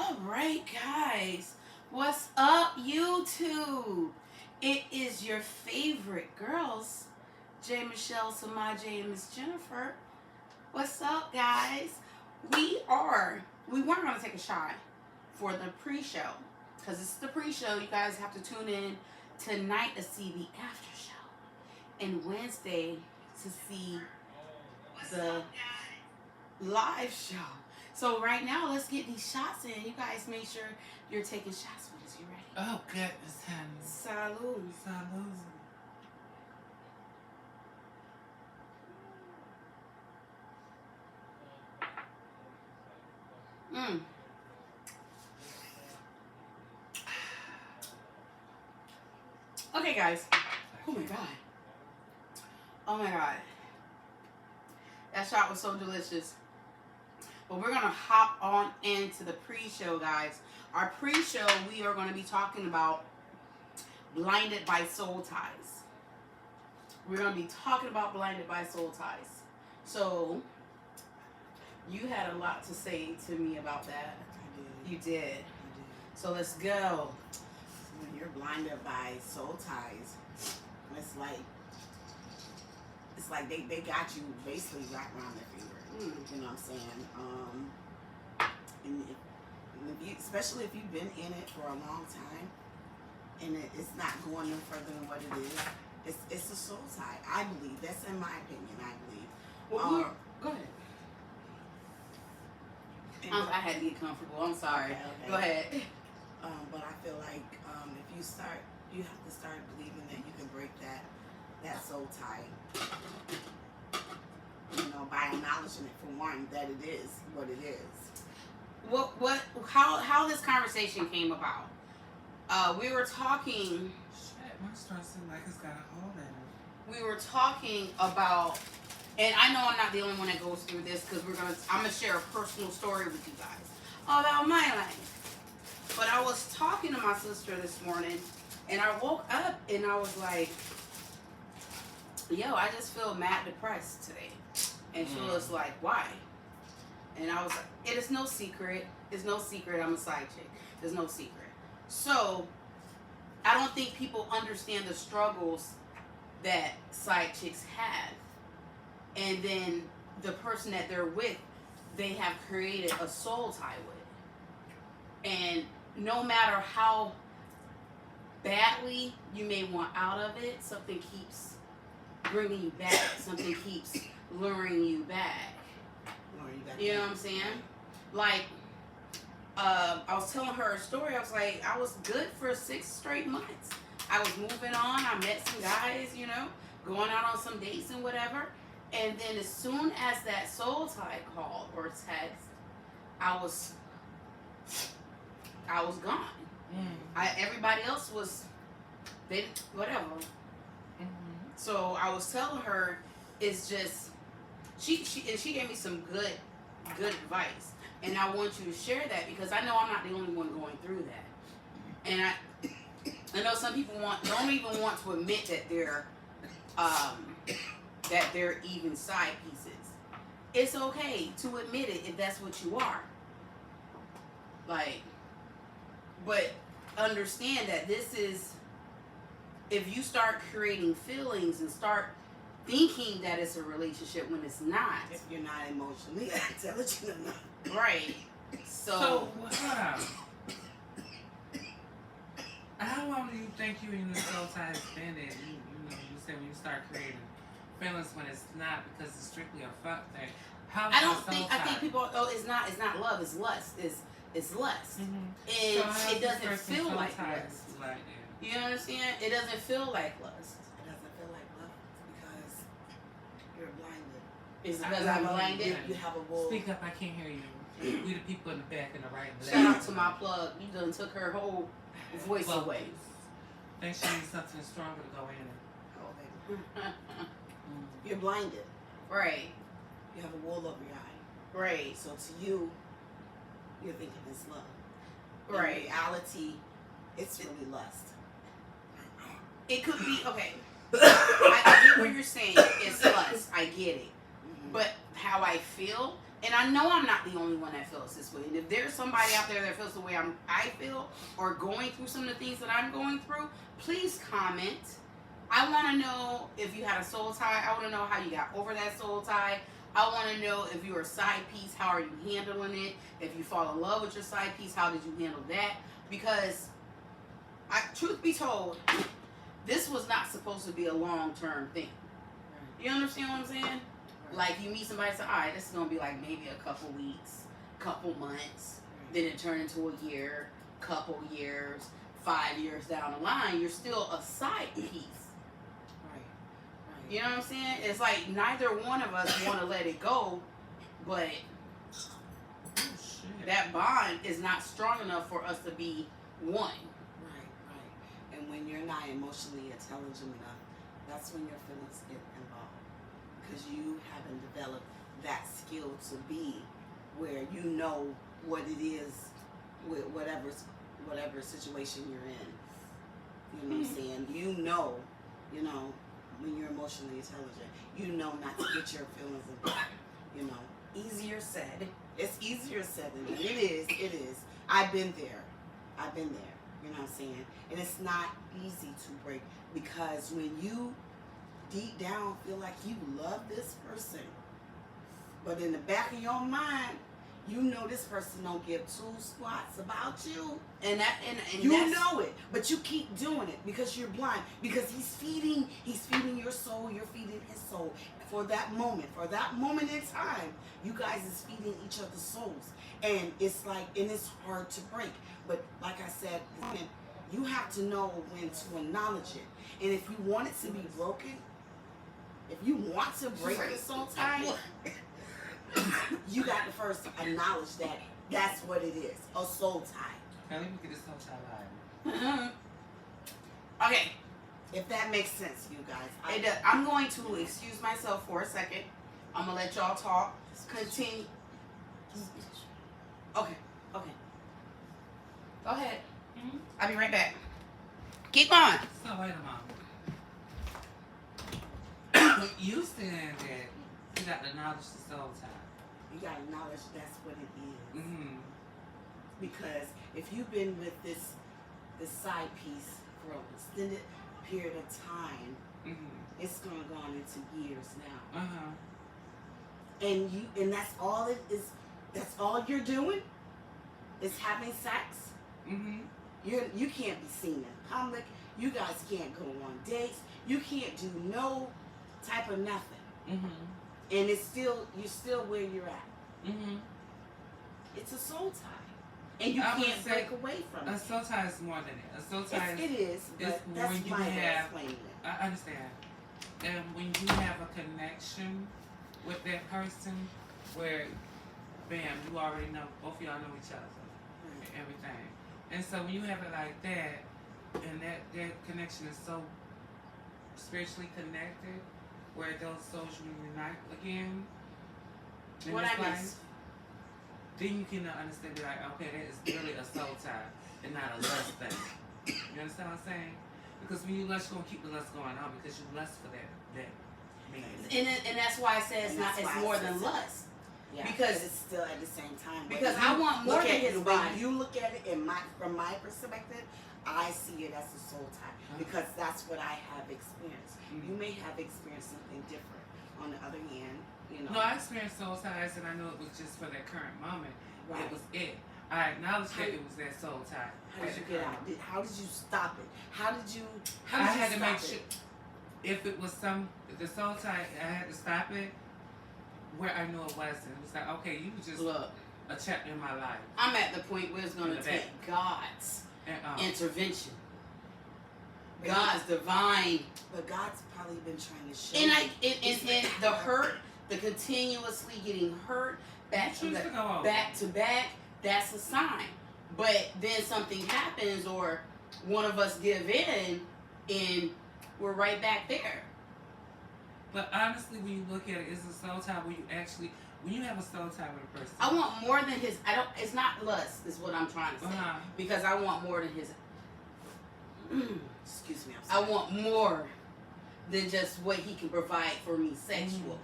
All right, guys. What's up, YouTube? It is your favorite girls, J. Michelle, Samaj, and Miss Jennifer. What's up, guys? We weren't going to take a shot for the pre-show because it's the pre-show. You guys have to tune in tonight to see the after show and Wednesday to see the live show. So right now, let's get these shots in. You guys make sure you're taking shots with us. You ready? Oh, goodness, honey. Salud. Salud. Mm. Okay, guys. Oh my god. Oh my god. That shot was so delicious. But we're going to hop on into the pre-show, guys. Our pre-show, we are going to be talking about Blinded by Soul Ties. We're going to be talking about Blinded by Soul Ties. So, you had a lot to say to me about that. I did. You did. I did. So, let's go. When you're blinded by soul ties, it's like they got you basically wrapped around their finger. You know what I'm saying? And if you, especially if you've been in it for a long time, and it's not going no further than what it is, it's a soul tie. I believe that's in my opinion. I believe. Well, go ahead. I had to get comfortable. I'm sorry. Okay. Go ahead. But I feel like if you have to start believing that you can break that soul tie. You know, by acknowledging it for one, that it is what it is. How this conversation came about? We were talking. Shit, my star seems like it's got a hole in it. We were talking about, and I know I'm not the only one that goes through this because I'm gonna share a personal story with you guys about my life. But I was talking to my sister this morning, and I woke up and I was like, "Yo, I just feel mad depressed today." And she was like, "Why?" And I was like, "It is no secret. It's no secret. I'm a side chick. There's no secret." So I don't think people understand the struggles that side chicks have. And then the person that they're with, they have created a soul tie with. And no matter how badly you may want out of it, something keeps bringing you back. Something keeps luring you back. You know what I'm saying? Like, I was telling her a story. I was like, I was good for 6 straight months. I was moving on. I met some guys, you know, going out on some dates and whatever. And then as soon as that soul tie called or text, I was gone. Everybody else was, whatever. So I was telling her, it's just, she gave me some good advice. And I want you to share that because I know I'm not the only one going through that. And I know some people don't even want to admit that they're even side pieces. It's okay to admit it if that's what you are. Like, but understand that this is, if you start creating feelings and start thinking that it's a relationship when it's not. If you're not emotionally intelligent enough. Right. So hold on. How long do you think you and the soul tie has been in? You said when you start creating feelings when it's not because it's strictly a fuck thing. I think people, it's not love, it's lust. It's lust. And so it doesn't feel like lust. Like you understand? It doesn't feel like lust. It doesn't feel like love because you're blinded. Is it because I'm blinded? You have a wolf. Speak up, I can't hear you. We the people in the back and the right and left. Shout out to my plug. You done took her whole voice away. I think she needs something stronger to go in. Oh, baby. You're blinded. Right. You have a wool over your eye. Right. So to you, you're thinking it's love. Right. In reality, it's really lust. It could be, okay. I get what you're saying. It's lust. I get it. But how I feel, and I know I'm not the only one that feels this way. And if there's somebody out there that feels the way I feel, or going through some of the things that I'm going through, please comment. I want to know if you had a soul tie. I want to know how you got over that soul tie. I want to know if you're a side piece, how are you handling it? If you fall in love with your side piece, how did you handle that? Because, truth be told, this was not supposed to be a long-term thing. You understand what I'm saying? Right. Like, you meet somebody and say, all right, this is going to be like maybe a couple weeks, couple months. Right. Then it turned into a year, couple years, 5 years down the line. You're still a side piece. You know what I'm saying? It's like neither one of us want to let it go, but that bond is not strong enough for us to be one. Right. And when you're not emotionally intelligent enough, that's when your feelings get involved. Because you haven't developed that skill to be where you know what it is with whatever situation you're in. You know what I'm saying? You know, when you're emotionally intelligent, you know not to get your feelings involved. Easier said. It's easier said than done. It is. I've been there. You know what I'm saying? And it's not easy to break, because when you deep down feel like you love this person, but in the back of your mind, you know this person don't give two squats about you, and you know it, but you keep doing it because you're blind. Because he's feeding your soul, you're feeding his soul. For that moment in time, you guys is feeding each other's souls, and it's hard to break. But like I said, you have to know when to acknowledge it, and if you want it to be broken, if you want to break the soul tie, you got to first acknowledge that that's what it is, a soul tie. Let me get this soul tie live. Okay. If that makes sense, you guys. It does. I'm going to excuse myself for a second. I'm going to let y'all talk. Continue. Okay. Go ahead. Mm-hmm. I'll be right back. Keep on. So, wait a moment. You saying that you got to acknowledge the soul tie. You got to acknowledge that's what it is. Mm-hmm. Because if you've been with this side piece for an extended period of time, it's going to go on into years now. And that's all it is. That's all you're doing is having sex. You can't be seen in public. You guys can't go on dates. You can't do no type of nothing. And you're still where you're at. It's a soul tie, and you can't break away from it. A soul tie is more than it. A soul tie is that's when you my way have. of explaining it. I understand. And when you have a connection with that person, where, bam, you already know, both of y'all know each other, and everything. And so when you have it like that, and that connection is so spiritually connected, where those souls reunite again. What I miss? Then you can understand, be like, okay, that is really a soul tie and not a lust thing. You understand what I'm saying? Because when you lust, you're gonna keep the lust going on because you lust for that meaning. And that's why I say it's more than lust. Yeah, because it's still at the same time. Because I want more than his body. You look at it from my perspective, I see it as a soul tie because that's what I have experienced. You may have experienced something different. On the other hand, No, I experienced soul ties, and I know it was just for that current moment. Right. It was it. I acknowledged that it was that soul tie. How did you get out? How did you stop it? I had to make sure. If it was the soul tie, I had to stop it where I knew it wasn't. It was like, okay, you just a chapter in my life. I'm at the point where it's going to take God's intervention. God's divine. But God's probably been trying to show you. And the hurt, the continuously getting hurt, back to back, that's a sign. But then something happens or one of us give in and we're right back there. But honestly, when you look at it, it's a soul tie where you actually, when you have a soul tie with a person. I want more than his, it's not lust is what I'm trying to say. Because I want more than his, excuse me, I want more than just what he can provide for me sexually.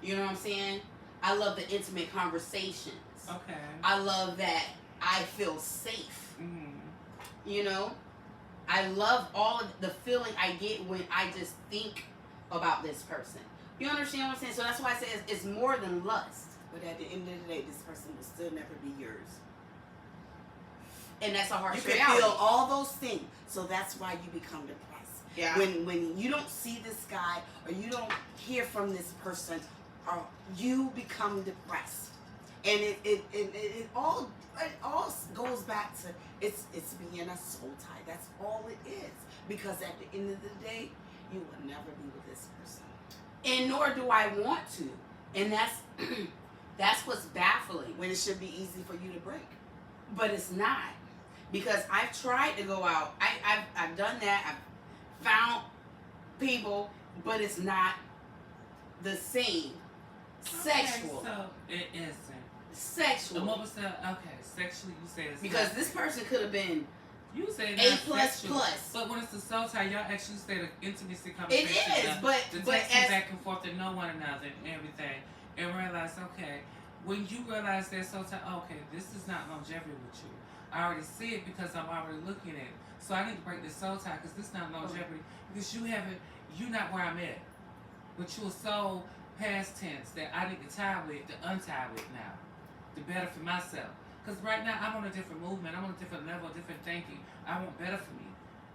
You know what I'm saying? I love the intimate conversations. Okay. I love that I feel safe. Mm-hmm. You know, I love all of the feeling I get when I just think about this person. You understand what I'm saying? So that's why I say it's more than lust. But at the end of the day, this person will still never be yours. And that's a harsh You can reality. feel all those things. So that's why you become depressed. Yeah. When you don't see this guy or you don't hear from this person, or you become depressed. And it all goes back to it's being a soul tie. That's all it is. Because at the end of the day, you will never be with this person. And nor do I want to. And that's what's baffling. When it should be easy for you to break. But it's not. Because I've tried to go out. I've done that. I've found people, but it's not the same. Sexual. Okay, so it isn't. Sexual. And what was the sexually you said it's because not this person could have been you say A++. But when it's the soul tie, y'all actually say the intimacy conversation. It is, but texting back and forth to know one another and everything, and realize, okay, when you realize that soul tie, okay, this is not longevity with you. I already see it because I'm already looking at it. So I need to break this soul tie because this is not longevity because you're not where I'm at. But you're so past tense that I need to tie with, to untie with now. The better for myself. Because right now I'm on a different movement. I'm on a different level, different thinking. I want better for me.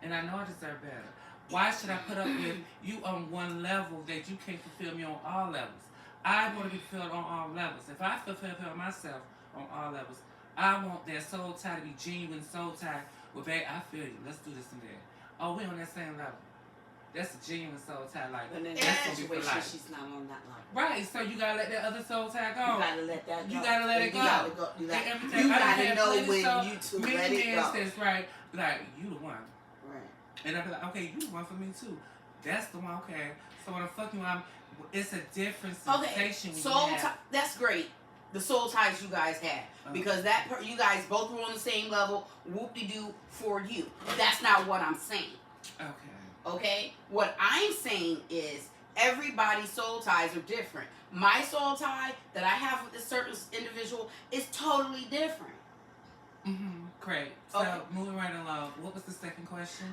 And I know I deserve better. Why should I put up with you on one level that you can't fulfill me on all levels? I want to be fulfilled on all levels. If I fulfill myself on all levels, I want that soul tie to be genuine soul tie. Well, babe, I feel you. Let's do this and that. Oh, we on that same level. That's a genuine soul tie. Like, But in that's that gonna be for situation, life. she's not on that level. Right, so you gotta let that other soul tie go. You gotta let that go. You gotta let it go. You gotta go. You And gotta, everything. you I done gotta had know plenty when soul- you to many let it men go. says, right, like, you the one. Right. And I be like, okay, you the one for me too. That's the one, okay. So when I'm fucking you, it's a different sensation. Okay, soul tie, that's great. The soul ties you guys had. Because you guys both were on the same level, whoop-de-doo for you. That's not what I'm saying. Okay? What I'm saying is everybody's soul ties are different. My soul tie that I have with a certain individual is totally different. Mm-hmm. Great. So Okay. moving right along, what was the second question?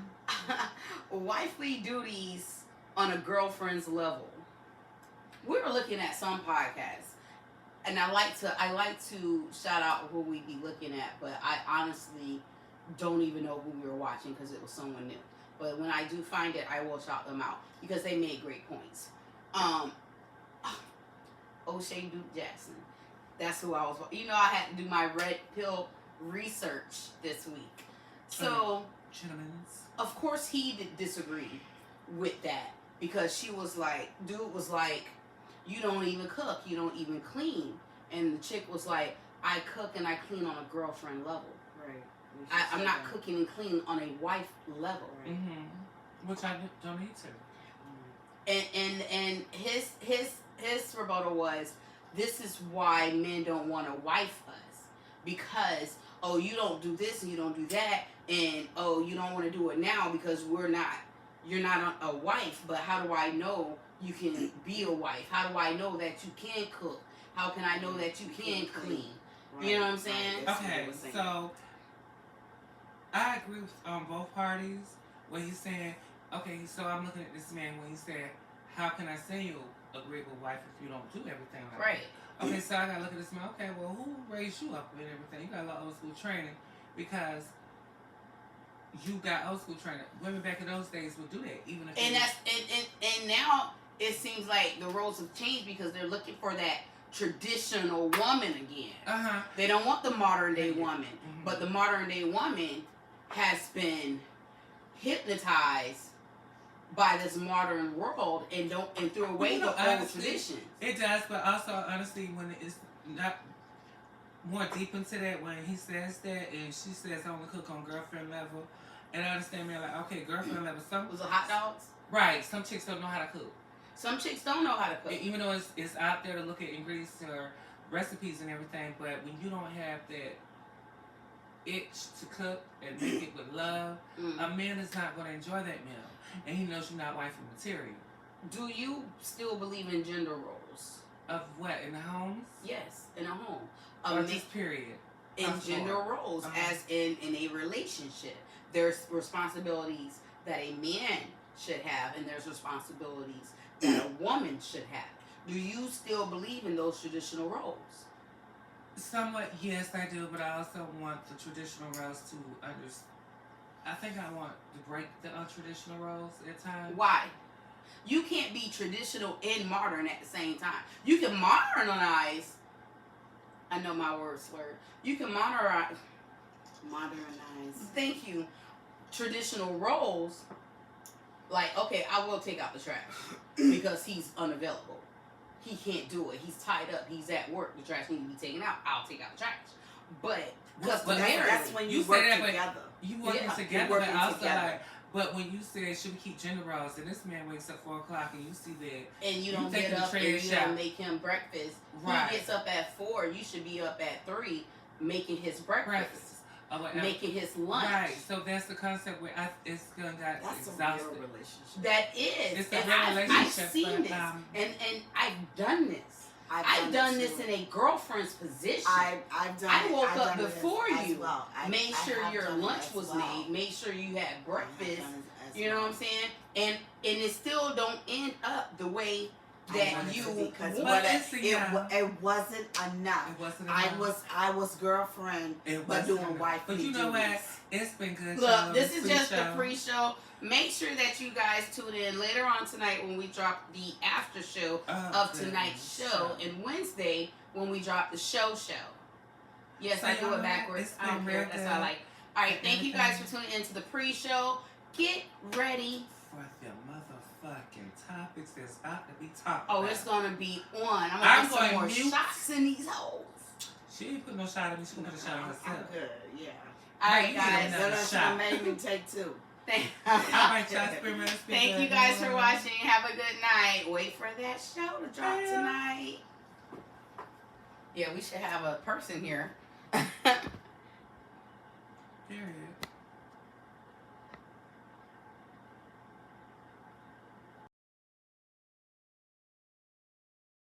Wifely duties on a girlfriend's level. We were looking at some podcasts, and I like to shout out who we be looking at, but I honestly don't even know who we were watching because it was someone new. But when I do find it, I will shout them out because they made great points. O'Shea Duke Jackson. That's who I was. You know, I had to do my red pill research this week. So, Gentlemen. of course, he did disagree with that because she was like, dude was like, you don't even cook, you don't even clean. And the chick was like, I cook and I clean on a girlfriend level. Right. I'm not cooking and cleaning on a wife level. Right. Mm-hmm. Which I don't need to. And his rebuttal was, this is why men don't want to wife us, because you don't do this and you don't do that, and you don't want to do it now because you're not a wife. But how do I know you can be a wife? How do I know that you can cook? How can I know that you can clean? Right. You know what I'm saying? Right. Okay, so I agree with both parties. When he's saying, okay, so I'm looking at this man when he said, how can I say you agreeable wife if you don't do everything like right. that? Okay, so I gotta look at this man. Okay, well, who raised you up with everything? You got a lot of old school training because you got old school training. Women back in those days would do that, even if. And now it seems like the roles have changed because they're looking for that traditional woman again. They don't want the modern day woman, but the modern day woman has been hypnotized by this modern world and threw away the old traditions. It does, but also honestly, when it's not more deep into that, when he says that and she says I only cook on girlfriend level, and I understand me like, okay, girlfriend level. Some was it hot dogs? Right. Some chicks don't know how to cook. Some chicks don't know how to cook. Even though it's out there to look at ingredients or recipes and everything, but when you don't have that itch to cook and make it with love, a man is not going to enjoy that meal, and he knows you're not wifey material. Do you still believe in gender roles? Of what, in the homes? Yes, in a home. Or just period? In gender roles, as in a relationship. There's responsibilities that a man should have, and there's responsibilities that a woman should have. Do you still believe in those traditional roles? Somewhat, yes, I do, but I also want the traditional roles to understand. I think I want to break the untraditional roles at times. Why? You can't be traditional and modern at the same time. You can modernize. I know my word slurred. You can modernize. Thank you. Traditional roles. Like, okay, I will take out the trash because he's unavailable. He can't do it. He's tied up. He's at work. The trash needs to be taken out. I'll take out the trash. But that's when you work together. You working together, but also like. But when you said should we keep gender roles, and this man wakes up 4 o'clock and you see that, and you don't get up and you don't make him breakfast. Right. He gets up at 4. You should be up at 3 making his breakfast. Making his lunch. Right, so that's the concept where it's gonna get exhausted. That's a real relationship. That is. It's a real relationship. I've seen this, and I've done this. I've done this in a girlfriend's position. I've done. I woke up before you. Well. Made sure your lunch was made. Made sure you had breakfast. You know what I'm saying? And it still don't end up the way that you want. It wasn't enough. It wasn't enough. I was girlfriend, but doing wifey. But you know what? It's been good. Look, this is just the pre-show. Make sure that you guys tune in later on tonight when we drop the after show of tonight's show, and Wednesday when we drop the show. Yes, so I do it backwards. I don't care. That's how I like. All right, thank you guys for tuning into the pre-show. Get ready for the motherfucking topics that's about to be talked about. Oh, it's gonna be on. I'm gonna put some more shots in these holes. She ain't put no shot in me. She put a shot in herself. I'm good. Yeah. All right, guys. That made me take 2. Thank you guys for watching. Have a good night. Wait for that show to drop tonight. Yeah, we should have a person here. Period.